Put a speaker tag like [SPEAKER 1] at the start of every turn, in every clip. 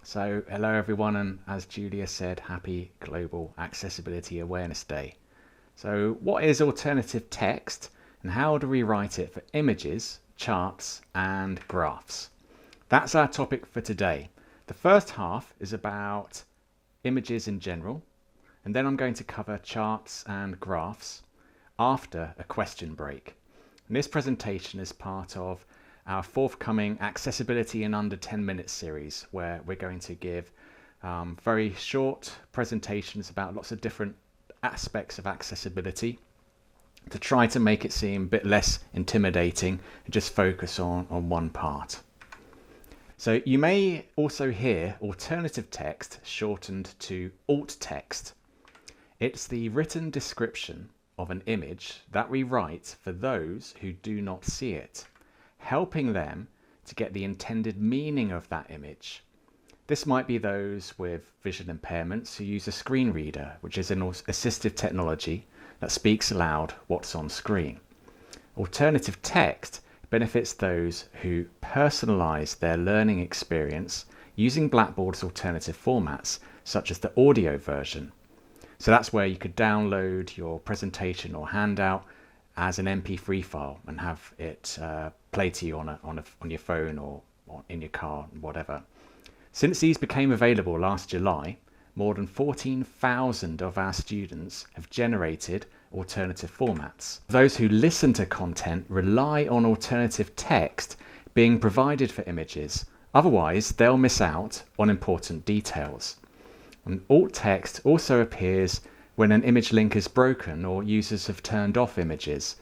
[SPEAKER 1] So, hello everyone, and as Julia said, happy Global Accessibility Awareness Day. So, what is alternative text and how do we write it for images, charts, and graphs? That's our topic for today. The first half is about images in general, and then I'm going to cover charts and graphs after a question break. And this presentation is part of our forthcoming Accessibility in Under 10 Minutes series, where we're going to give very short presentations about lots of different aspects of accessibility to try to make it seem a bit less intimidating and just focus on one part. So you may also hear alternative text shortened to alt text. It's the written description of an image that we write for those who do not see it, helping them to get the intended meaning of that image. This might be those with visual impairments who use a screen reader, which is an assistive technology that speaks aloud what's on screen. Alternative text benefits those who personalize their learning experience using Blackboard's alternative formats, such as the audio version. So that's where you could download your presentation or handout as an MP3 file and have it play to you on your phone or in your car, whatever. Since these became available last July, more than 14,000 of our students have generated alternative formats. Those who listen to content rely on alternative text being provided for images, otherwise they'll miss out on important details. And alt text also appears when an image link is broken or users have turned off images.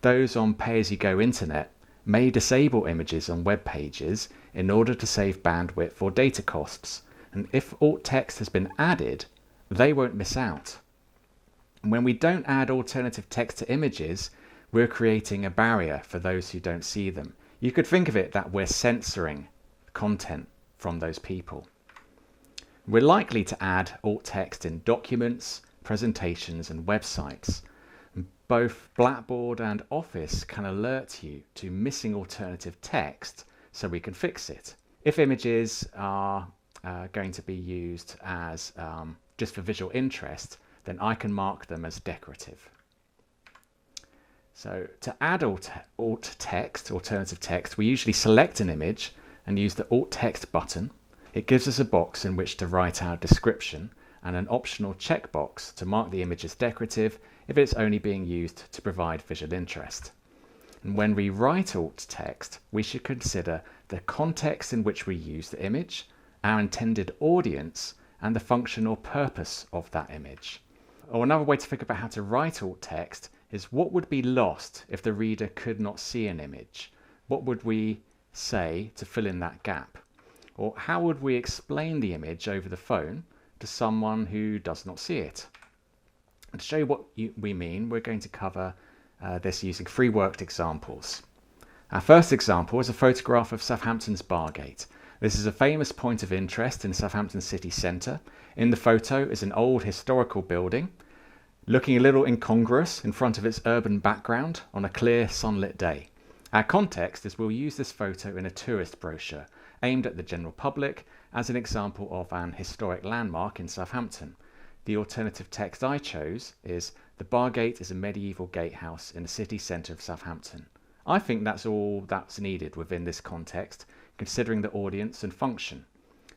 [SPEAKER 1] Those on pay-as-you-go internet may disable images on web pages in order to save bandwidth or data costs. And if alt text has been added, they won't miss out. And when we don't add alternative text to images, we're creating a barrier for those who don't see them. You could think of it that we're censoring content from those people. We're likely to add alt text in documents, presentations, and websites. Both Blackboard and Office can alert you to missing alternative text so we can fix it. If images are going to be used as just for visual interest, then I can mark them as decorative. So to add alternative text, we usually select an image and use the alt text button. It gives us a box in which to write our description and an optional checkbox to mark the image as decorative if it's only being used to provide visual interest. And when we write alt text, we should consider the context in which we use the image, our intended audience, and the function or purpose of that image. Or another way to think about how to write alt text is what would be lost if the reader could not see an image? What would we say to fill in that gap? Or how would we explain the image over the phone to someone who does not see it? And to show you what we mean, we're going to cover this using three worked examples. Our first example is a photograph of Southampton's Bargate. This is a famous point of interest in Southampton city centre. In the photo is an old historical building, looking a little incongruous in front of its urban background on a clear sunlit day. Our context is we'll use this photo in a tourist brochure aimed at the general public as an example of an historic landmark in Southampton. The alternative text I chose is, "The Bargate is a medieval gatehouse in the city centre of Southampton." I think that's all that's needed within this context, considering the audience and function.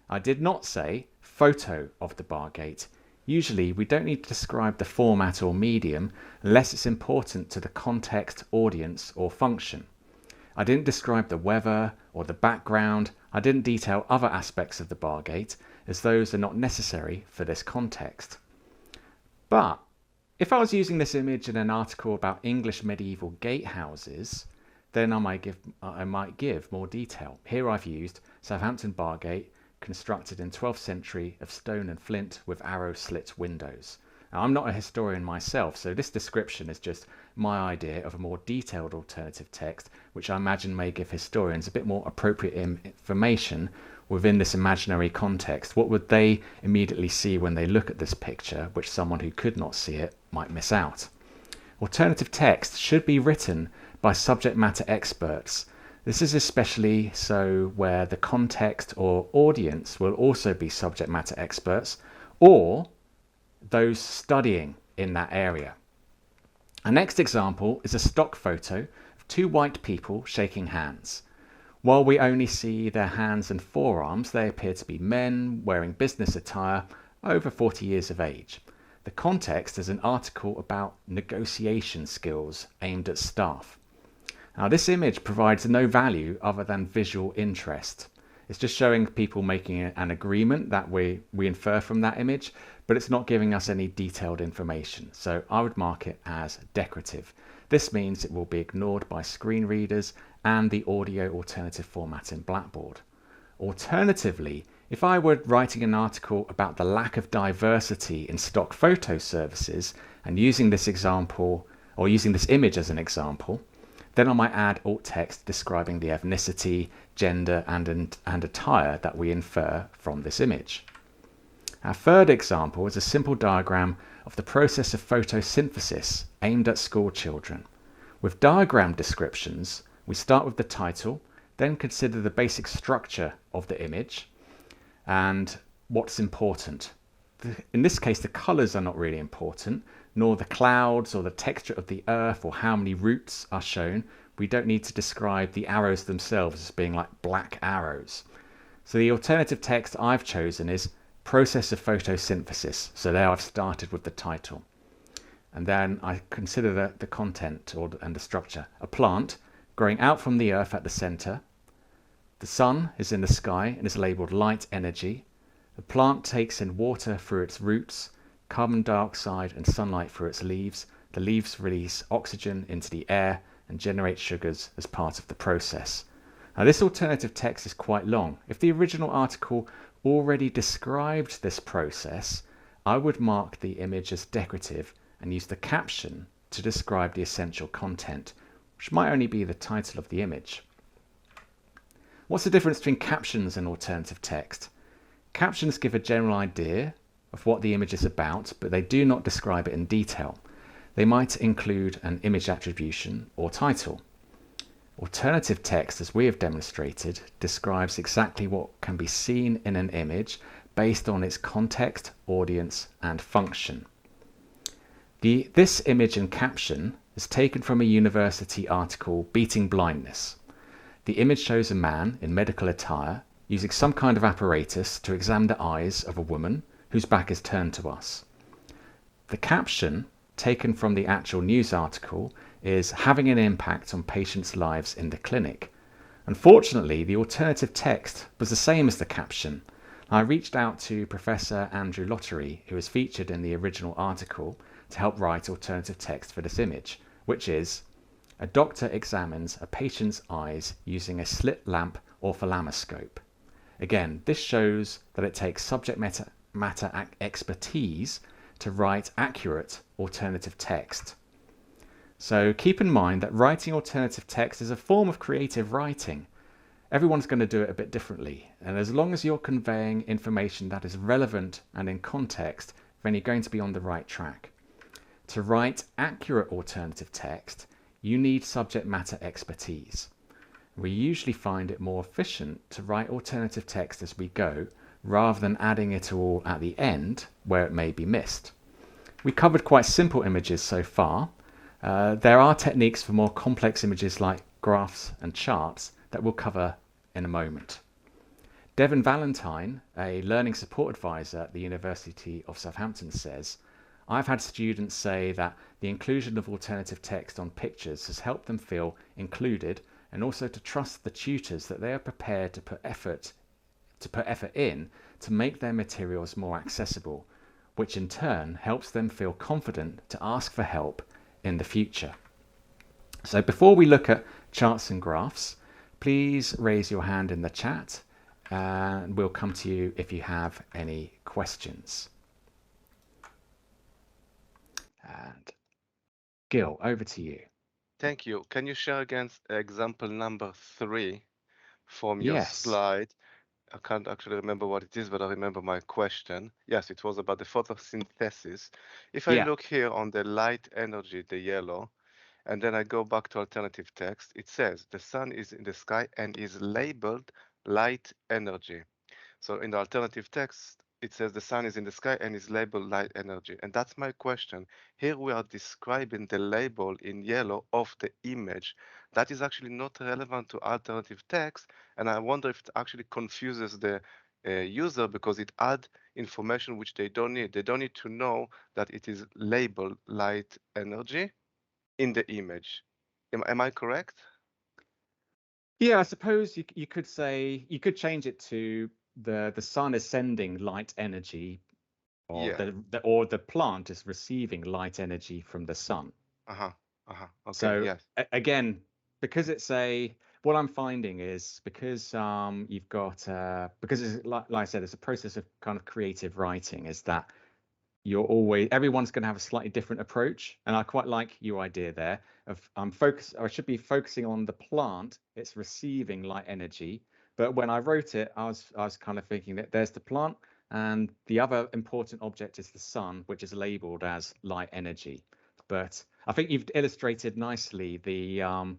[SPEAKER 1] I did not say "photo of the Bargate." Usually we don't need to describe the format or medium unless it's important to the context, audience, or function. I didn't describe the weather or the background. I didn't detail other aspects of the Bargate, as those are not necessary for this context. But if I was using this image in an article about English medieval gatehouses, then I might give more detail. Here I've used Southampton Bargate, constructed in 12th century of stone and flint with arrow slit windows. Now, I'm not a historian myself, so this description is just my idea of a more detailed alternative text, which I imagine may give historians a bit more appropriate information within this imaginary context. What would they immediately see when they look at this picture, which someone who could not see it might miss out? Alternative text should be written by subject matter experts This is especially so where the context or audience will also be subject matter experts or those studying in that area. Our next example is a stock photo of two white people shaking hands. While we only see their hands and forearms, they appear to be men wearing business attire over 40 years of age. The context is an article about negotiation skills aimed at staff. Now, this image provides no value other than visual interest. It's just showing people making an agreement that we infer from that image, but it's not giving us any detailed information. So I would mark it as decorative. This means it will be ignored by screen readers and the audio alternative format in Blackboard. Alternatively, if I were writing an article about the lack of diversity in stock photo services and using this example or using this image as an example, then I might add alt text describing the ethnicity, gender and attire that we infer from this image. Our third example is a simple diagram of the process of photosynthesis aimed at school children. With diagram descriptions, we start with the title, then consider the basic structure of the image and what's important. In this case, the colours are not really important, nor the clouds or the texture of the earth or how many roots are shown. We don't need to describe the arrows themselves as being like black arrows. So the alternative text I've chosen is process of photosynthesis. So there I've started with the title. And then I consider the content and the structure. A plant growing out from the earth at the centre. The sun is in the sky and is labelled light energy. The plant takes in water through its roots, carbon dioxide and sunlight through its leaves. The leaves release oxygen into the air and generate sugars as part of the process. Now, this alternative text is quite long. If the original article already described this process, I would mark the image as decorative and use the caption to describe the essential content, which might only be the title of the image. What's the difference between captions and alternative text? Captions give a general idea of what the image is about, but they do not describe it in detail. They might include an image attribution or title. Alternative text, as we have demonstrated, describes exactly what can be seen in an image based on its context, audience, and function. This image and caption is taken from a university article, Beating Blindness. The image shows a man in medical attire using some kind of apparatus to examine the eyes of a woman whose back is turned to us. The caption, taken from the actual news article, is having an impact on patients' lives in the clinic. Unfortunately, the alternative text was the same as the caption. I reached out to Professor Andrew Lottery, who was featured in the original article, to help write alternative text for this image, which is: a doctor examines a patient's eyes using a slit lamp ophthalmoscope. Again, this shows that it takes subject matter expertise to write accurate alternative text. So keep in mind that writing alternative text is a form of creative writing. Everyone's going to do it a bit differently, and as long as you're conveying information that is relevant and in context, then you're going to be on the right track. To write accurate alternative text, you need subject matter expertise. We usually find it more efficient to write alternative text as we go, rather than adding it all at the end where it may be missed. We covered quite simple images so far. There are techniques for more complex images like graphs and charts that we'll cover in a moment. Devon Valentine, a learning support advisor at the University of Southampton, says, "I've had students say that the inclusion of alternative text on pictures has helped them feel included and also to trust the tutors that they are prepared to put effort in to make their materials more accessible, which in turn helps them feel confident to ask for help in the future." So before we look at charts and graphs, please raise your hand in the chat and we'll come to you if you have any questions. And Gil, over to you.
[SPEAKER 2] Thank you. Can you share again example number 3 from your
[SPEAKER 1] Yes.
[SPEAKER 2] slide? I can't actually remember what it is, but I remember my question. Yes, it was about the photosynthesis. If I
[SPEAKER 1] Yeah.
[SPEAKER 2] look here on the light energy, the yellow, And then I go back to alternative text. It says the sun is in the sky and is labeled light energy. So in the alternative text, it says the sun is in the sky and is labeled light energy. And that's my question. Here we are describing the label in yellow of the image. That is actually not relevant to alternative text. And I wonder if it actually confuses the user because it adds information which they don't need. They don't need to know that it is labeled light energy in the image. Am I correct?
[SPEAKER 1] Yeah, I suppose you could say, you could change it to the sun is sending light energy, or
[SPEAKER 2] Yeah.
[SPEAKER 1] the plant is receiving light energy from the sun.
[SPEAKER 2] Uh-huh. Uh-huh. Okay.
[SPEAKER 1] So
[SPEAKER 2] Yes.
[SPEAKER 1] again, because what I'm finding is because you've got because it's, like I said, it's a process of kind of creative writing, is that everyone's going to have a slightly different approach, and I quite like your idea there of I should be focusing on the plant. It's receiving light energy, but when I wrote it, I was kind of thinking that there's the plant, and the other important object is the sun, which is labeled as light energy. But I think you've illustrated nicely the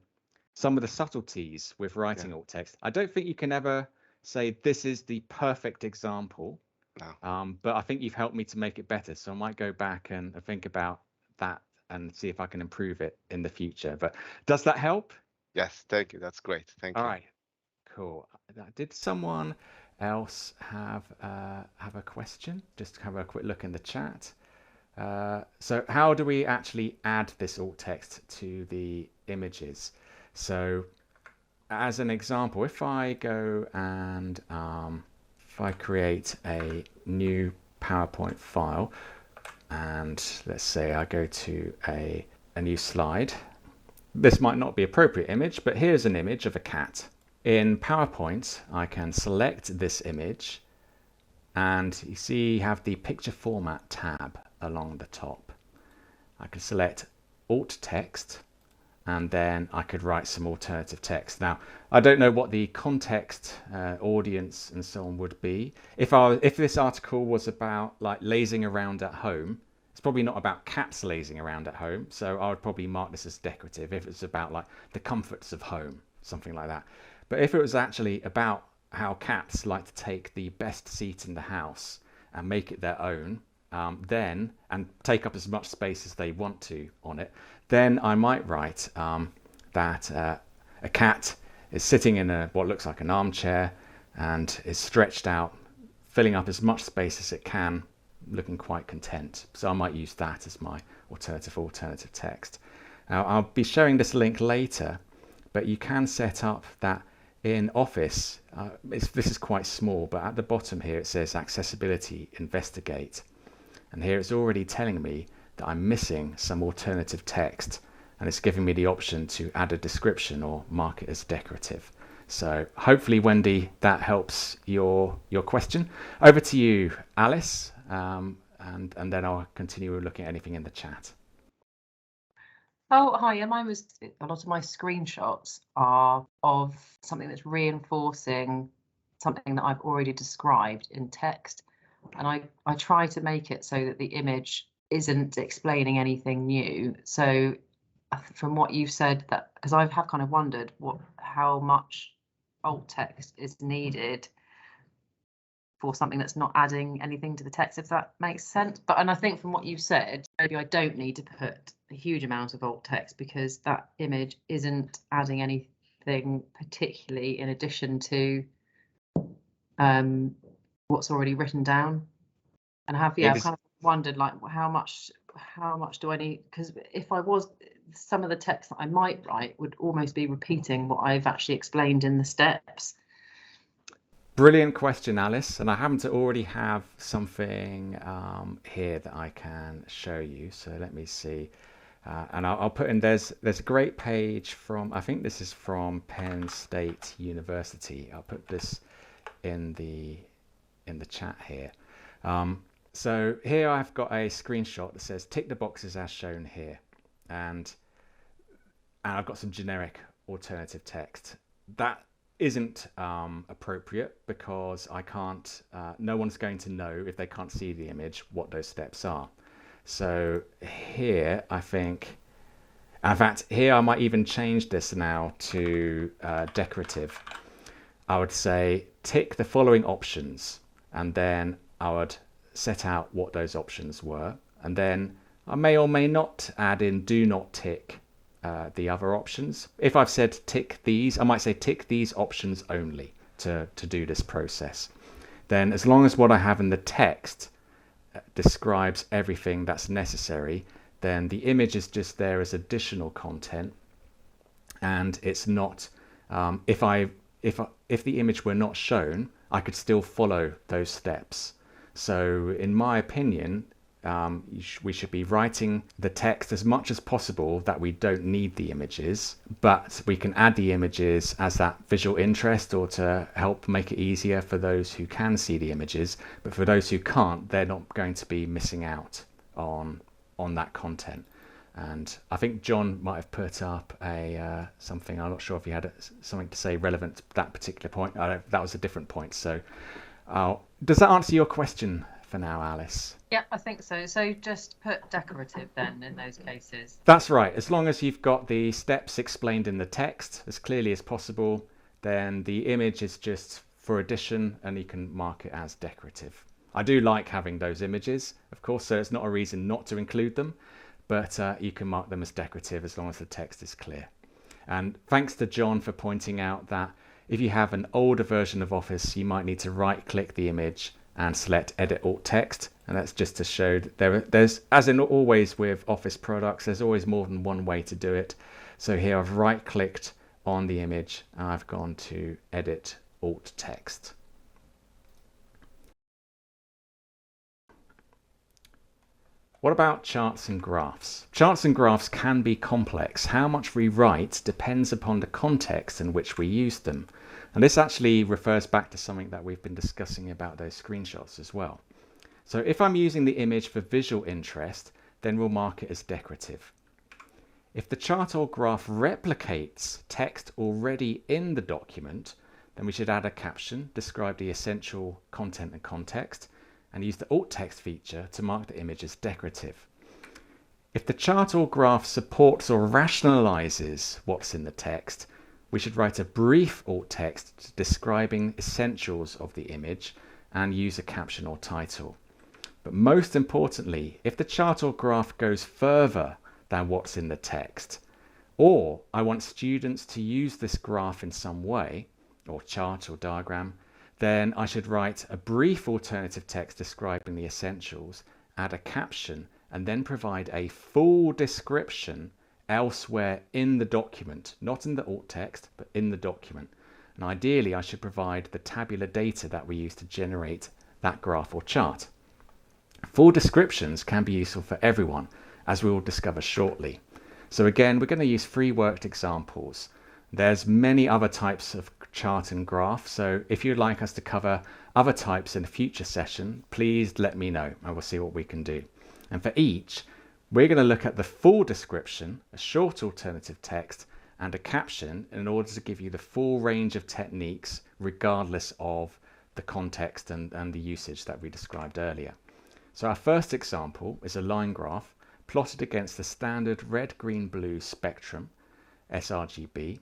[SPEAKER 1] some of the subtleties with
[SPEAKER 2] Yeah.
[SPEAKER 1] writing alt text. I don't think you can ever say this is the perfect example,
[SPEAKER 2] No.
[SPEAKER 1] but I think you've helped me to make it better. So I might go back and think about that and see if I can improve it in the future. But does that help?
[SPEAKER 2] Yes. Thank you. That's great. Thank
[SPEAKER 1] All
[SPEAKER 2] you.
[SPEAKER 1] right, cool. Did someone else have a question? Just have a quick look in the chat. So how do we actually add this alt text to the images? So as an example, if I go and if I create a new PowerPoint file, and let's say I go to a new slide, this might not be appropriate image, but here's an image of a cat. In PowerPoint, I can select this image, and you see you have the picture format tab along the top. I can select alt text, and then I could write some alternative text. Now, I don't know what the context, audience, and so on would be. If this article was about like lazing around at home, it's probably not about cats lazing around at home, so I would probably mark this as decorative. If it's about like the comforts of home, something like that. But if it was actually about how cats like to take the best seat in the house and make it their own, then and take up as much space as they want to on it, then I might write that a cat is sitting in what looks like an armchair and is stretched out, filling up as much space as it can, looking quite content. So I might use that as my alternative text. Now, I'll be showing this link later, but you can set up that in Office. This is quite small, but at the bottom here it says Accessibility Investigate. And here it's already telling me that I'm missing some alternative text, and it's giving me the option to add a description or mark it as decorative. So hopefully, Wendy, that helps your question. Over to you, Alice, and then I'll continue looking at anything in the chat.
[SPEAKER 3] Oh, hi. Yeah, mine was a lot of my screenshots are of something that's reinforcing something that I've already described in text. And I try to make it so that the image isn't explaining anything new. So from what you've said, that because I have kind of wondered how much alt text is needed for something that's not adding anything to the text, if that makes sense. And I think from what you've said, maybe I don't need to put a huge amount of alt text because that image isn't adding anything particularly in addition to what's already written down. And I've kind of wondered like how much do I need, because if I was, some of the text that I might write would almost be repeating what I've actually explained in the steps.
[SPEAKER 1] Brilliant question, Alice. And I happen to already have something here that I can show you. So let me see. And I'll put in, there's a great page from, I think this is from Penn State University. I'll put this in the chat here. So here I've got a screenshot that says tick the boxes as shown here. And I've got some generic alternative text. That isn't appropriate because I can't, no one's going to know if they can't see the image what those steps are. So here I think In fact, here I might even change this now to decorative. I would say tick the following options, and then I would set out what those options were, and then I may or may not add in do not tick the other options. If I've said tick these, I might say tick these options only to do this process. Then as long as what I have in the text describes everything that's necessary, then the image is just there as additional content, and it's not if the image were not shown, I could still follow those steps. So in my opinion, we should be writing the text as much as possible that we don't need the images, but we can add the images as that visual interest or to help make it easier for those who can see the images. But for those who can't, they're not going to be missing out on that content. And I think John might have put up something. I'm not sure if he had something to say relevant to that particular point. That was a different point. So does that answer your question for now, Alice?
[SPEAKER 3] Yeah, I think so. So just put decorative then in those cases.
[SPEAKER 1] That's right. As long as you've got the steps explained in the text as clearly as possible, then the image is just for addition and you can mark it as decorative. I do like having those images, of course, so it's not a reason not to include them, but you can mark them as decorative as long as the text is clear. And thanks to John for pointing out that if you have an older version of Office, you might need to right-click the image and select Edit Alt Text, and that's just to show that there's, as in always with Office products, there's always more than one way to do it. So here I've right-clicked on the image and I've gone to Edit Alt Text. What about charts and graphs? Charts and graphs can be complex. How much we write depends upon the context in which we use them. And this actually refers back to something that we've been discussing about those screenshots as well. So if I'm using the image for visual interest, then we'll mark it as decorative. If the chart or graph replicates text already in the document, then we should add a caption, describe the essential content and context, and use the alt text feature to mark the image as decorative. If the chart or graph supports or rationalizes what's in the text, we should write a brief alt text describing essentials of the image and use a caption or title. But most importantly, if the chart or graph goes further than what's in the text, or I want students to use this graph in some way, or chart or diagram, then I should write a brief alternative text describing the essentials, add a caption, and then provide a full description elsewhere in the document, not in the alt text, but in the document. And ideally, I should provide the tabular data that we use to generate that graph or chart. Full descriptions can be useful for everyone, as we will discover shortly. So again, we're going to use free worked examples. There's many other types of chart and graph, so if you'd like us to cover other types in a future session, please let me know and we'll see what we can do. And for each, we're going to look at the full description, a short alternative text, and a caption in order to give you the full range of techniques regardless of the context and the usage that we described earlier. So our first example is a line graph plotted against the standard red, green, blue spectrum, sRGB.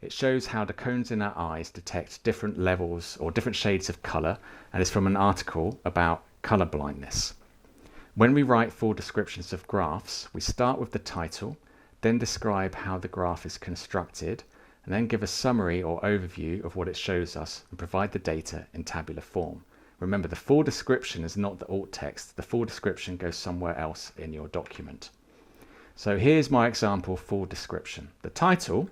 [SPEAKER 1] It shows how the cones in our eyes detect different levels or different shades of colour, and is from an article about colour blindness. When we write full descriptions of graphs, we start with the title, then describe how the graph is constructed, and then give a summary or overview of what it shows us and provide the data in tabular form. Remember, the full description is not the alt text. The full description goes somewhere else in your document. So here's my example full description. The title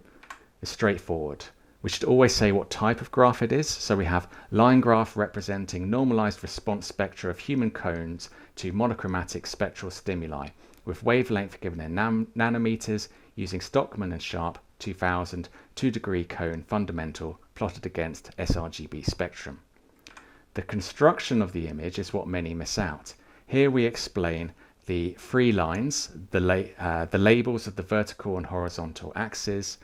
[SPEAKER 1] is straightforward. We should always say what type of graph it is. So we have line graph representing normalized response spectra of human cones to monochromatic spectral stimuli, with wavelength given in nanometers, using Stockman and Sharp 2000 2-degree cone fundamental plotted against sRGB spectrum. The construction of the image is what many miss out. Here we explain the three lines, the labels of the vertical and horizontal axes,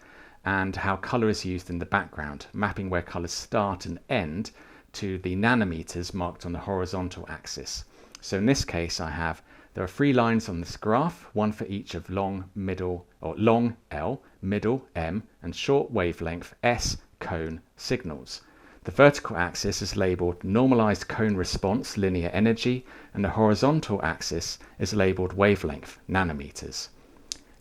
[SPEAKER 1] and how colour is used in the background, mapping where colours start and end to the nanometers marked on the horizontal axis. So in this case there are 3 lines on this graph, one for each of long L, middle M, and short wavelength S cone signals. The vertical axis is labelled normalized cone response linear energy, and the horizontal axis is labelled wavelength nanometers.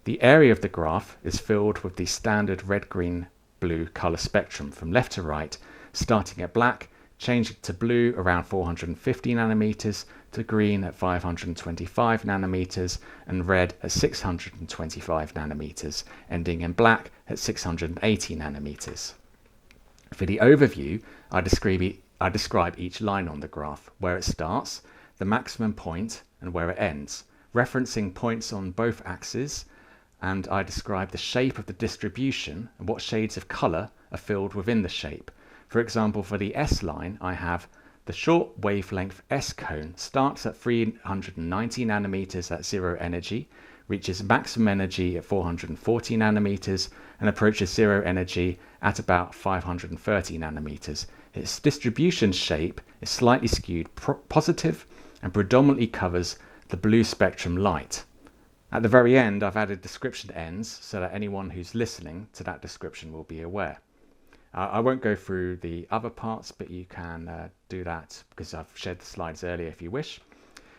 [SPEAKER 1] The area of the graph is filled with the standard red, green, blue colour spectrum from left to right, starting at black, changing to blue around 450 nanometers, to green at 525 nanometers, and red at 625 nanometers, ending in black at 680 nanometers. For the overview, I describe each line on the graph, where it starts, the maximum point, and where it ends, referencing points on both axes, and I describe the shape of the distribution and what shades of colour are filled within the shape. For example, for the S line, I have the short wavelength S cone starts at 390 nanometers at 0 energy, reaches maximum energy at 440 nanometers, and approaches 0 energy at about 530 nanometers. Its distribution shape is slightly skewed positive and predominantly covers the blue spectrum light. At the very end, I've added description ends so that anyone who's listening to that description will be aware. I won't go through the other parts, but you can do that because I've shared the slides earlier if you wish.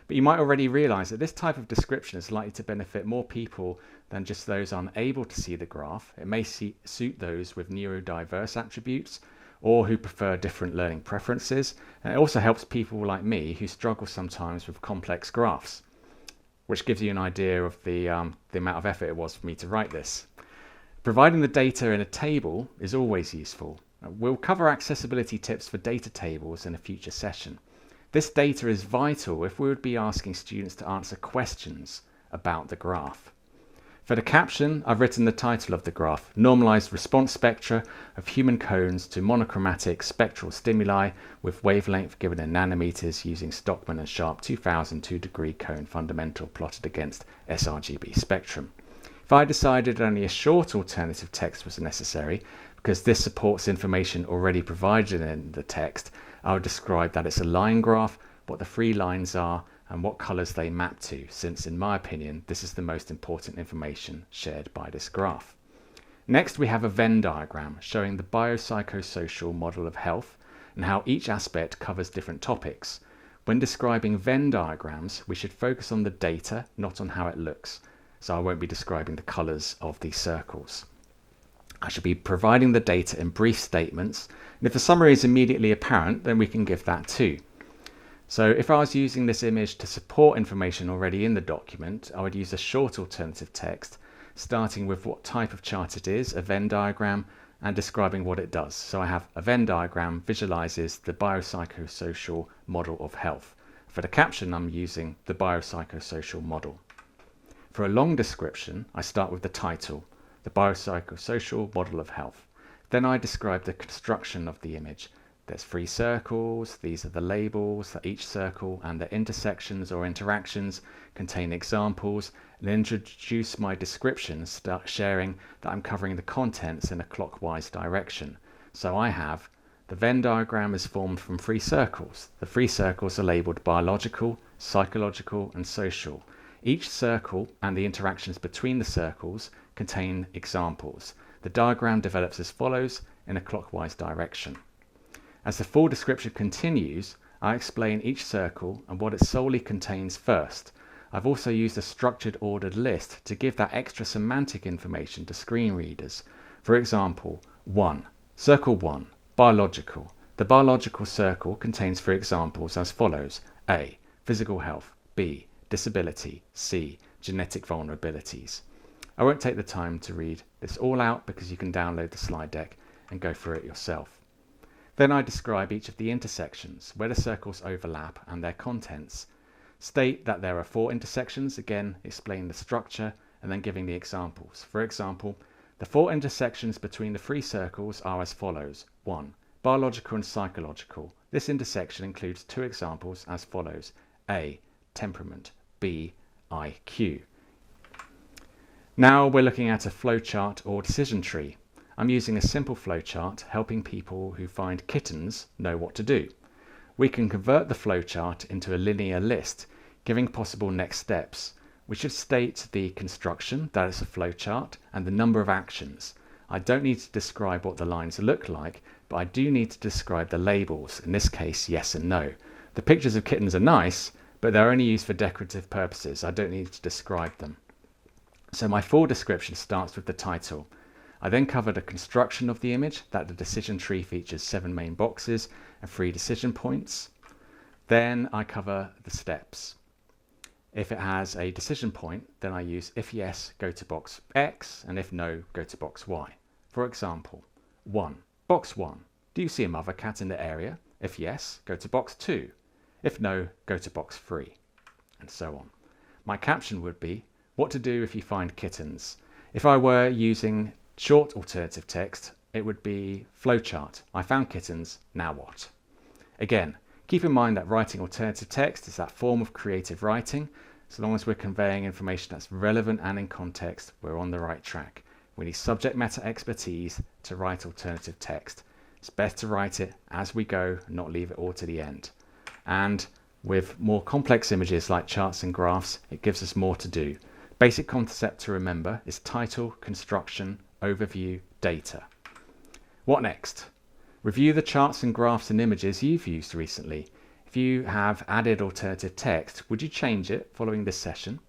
[SPEAKER 1] But you might already realise that this type of description is likely to benefit more people than just those unable to see the graph. It may suit those with neurodiverse attributes or who prefer different learning preferences. And it also helps people like me who struggle sometimes with complex graphs, which gives you an idea of the amount of effort it was for me to write this. Providing the data in a table is always useful. We'll cover accessibility tips for data tables in a future session. This data is vital if we would be asking students to answer questions about the graph. For the caption, I've written the title of the graph, Normalized Response Spectra of Human Cones to Monochromatic Spectral Stimuli with Wavelength given in nanometers using Stockman and Sharp 2000 2-degree cone fundamental plotted against sRGB spectrum. If I decided only a short alternative text was necessary, because this supports information already provided in the text, I would describe that it's a line graph, what the 3 lines are, and what colours they map to, since in my opinion this is the most important information shared by this graph. Next we have a Venn diagram showing the biopsychosocial model of health and how each aspect covers different topics. When describing Venn diagrams, we should focus on the data, not on how it looks. So I won't be describing the colours of these circles. I should be providing the data in brief statements, and if the summary is immediately apparent, then we can give that too. So if I was using this image to support information already in the document, I would use a short alternative text, starting with what type of chart it is, a Venn diagram, and describing what it does. So I have a Venn diagram visualizes the biopsychosocial model of health. For the caption, I'm using the biopsychosocial model. For a long description, I start with the title, the biopsychosocial model of health. Then I describe the construction of the image. There's 3 circles, these are the labels that each circle and the intersections or interactions contain examples, and introduce my description, start sharing that I'm covering the contents in a clockwise direction. So I have the Venn diagram is formed from 3 circles. The 3 circles are labelled biological, psychological and social. Each circle and the interactions between the circles contain examples. The diagram develops as follows in a clockwise direction. As the full description continues, I explain each circle and what it solely contains first. I've also used a structured ordered list to give that extra semantic information to screen readers. For example, 1. Circle 1. Biological. The biological circle contains 3 examples as follows. A. Physical health. B. Disability. C. Genetic vulnerabilities. I won't take the time to read this all out because you can download the slide deck and go through it yourself. Then I describe each of the intersections, where the circles overlap and their contents. State that there are 4 intersections, again explain the structure and then giving the examples. For example, the 4 intersections between the 3 circles are as follows. 1. Biological and psychological. This intersection includes 2 examples as follows. A. Temperament. B. IQ. Now we're looking at a flowchart or decision tree. I'm using a simple flowchart helping people who find kittens know what to do. we can convert the flowchart into a linear list, giving possible next steps. We should state the construction, that is a flowchart, and the number of actions. I don't need to describe what the lines look like, but I do need to describe the labels, in this case yes and no. The pictures of kittens are nice, but they're only used for decorative purposes. I don't need to describe them. So my full description starts with the title. I then cover the construction of the image, that the decision tree features 7 main boxes and 3 decision points. Then I cover the steps. If it has a decision point, then I use if yes, go to box X, and if no, go to box Y. For example, 1. Box 1. Do you see a mother cat in the area? If yes, go to box 2. If no, go to box 3. And so on. My caption would be, what to do if you find kittens. If I were using short alternative text, it would be flowchart. I found kittens, now what? Again, keep in mind that writing alternative text is that form of creative writing. So long as we're conveying information that's relevant and in context, we're on the right track. We need subject matter expertise to write alternative text. It's best to write it as we go, not leave it all to the end. And with more complex images like charts and graphs, it gives us more to do. Basic concept to remember is title, construction, overview, data. What next? Review the charts and graphs and images you've used recently. If you have added alternative text, would you change it following this session?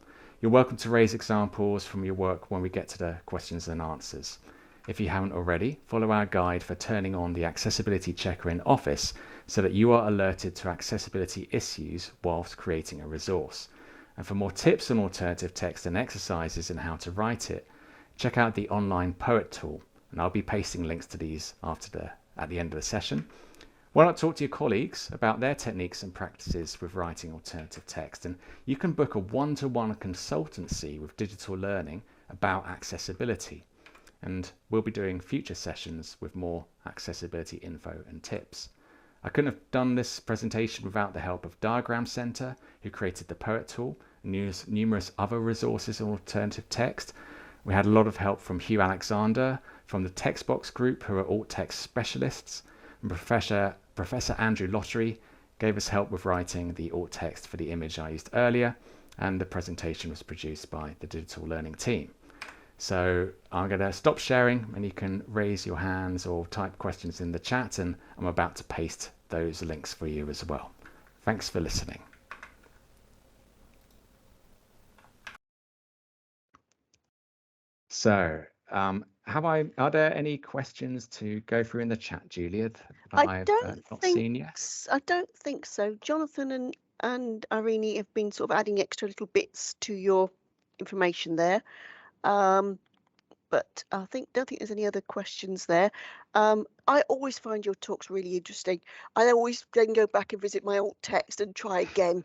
[SPEAKER 1] You're welcome to raise examples from your work when we get to the questions and answers. If you haven't already, follow our guide for turning on the accessibility checker in Office so that you are alerted to accessibility issues whilst creating a resource. And for more tips on alternative text and exercises and how to write it, check out the online Poet tool, and I'll be pasting links to these at the end of the session. Why not talk to your colleagues about their techniques and practices with writing alternative text? And you can book a one-to-one consultancy with Digital Learning about accessibility. And we'll be doing future sessions with more accessibility info and tips. I couldn't have done this presentation without the help of Diagram Center, who created the Poet tool, and used numerous other resources on alternative text. We had a lot of help from Hugh Alexander, from the Textbox group, who are alt text specialists, and Professor Andrew Lottery gave us help with writing the alt text for the image I used earlier, and the presentation was produced by the Digital Learning team. So I'm going to stop sharing, and you can raise your hands or type questions in the chat, and I'm about to paste those links for you as well. Thanks for listening. So are there any questions to go through in the chat, Julia, that I've not seen yet?
[SPEAKER 4] I don't think so. Jonathan and Irene have been sort of adding extra little bits to your information there. But don't think there's any other questions there. I always find your talks really interesting. I always then go back and visit my alt text and try again.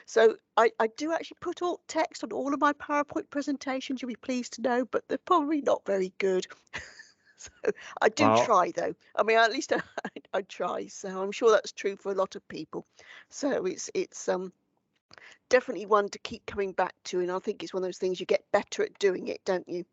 [SPEAKER 4] So I do actually put alt text on all of my PowerPoint presentations, you'll be pleased to know, but they're probably not very good. So I do try though. I mean, at least I try. So I'm sure that's true for a lot of people. So it's definitely one to keep coming back to, and I think it's one of those things you get better at doing it, don't you?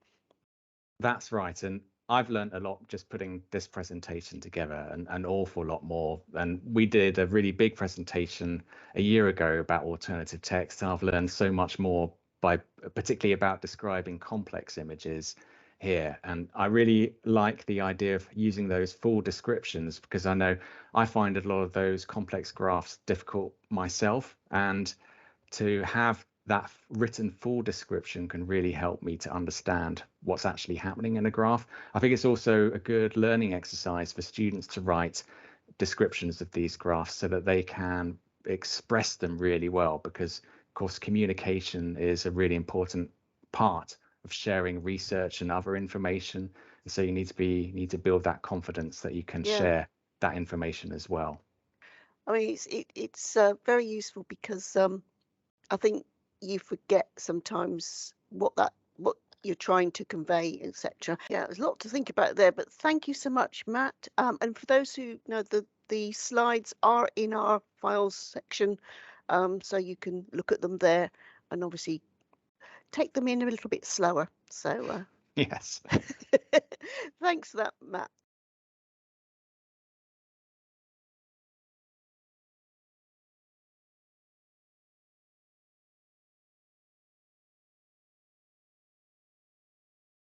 [SPEAKER 1] That's right, and I've learned a lot just putting this presentation together, and an awful lot more. And we did a really big presentation a year ago about alternative text, and I've learned so much more particularly about describing complex images here. And I really like the idea of using those full descriptions, because I know I find a lot of those complex graphs difficult myself, and to have that written full description can really help me to understand what's actually happening in a graph. I think it's also a good learning exercise for students to write descriptions of these graphs so that they can express them really well, because of course communication is a really important part of sharing research and other information, and so you need to build that confidence that you can share that information as well.
[SPEAKER 4] I mean, it's very useful, because I think you forget sometimes what you're trying to convey, etc. Yeah, there's a lot to think about there, but thank you so much, Matt. And for those who know, the slides are in our files section, so you can look at them there, and obviously take them in a little bit slower. So
[SPEAKER 1] yes.
[SPEAKER 4] Thanks for that, Matt.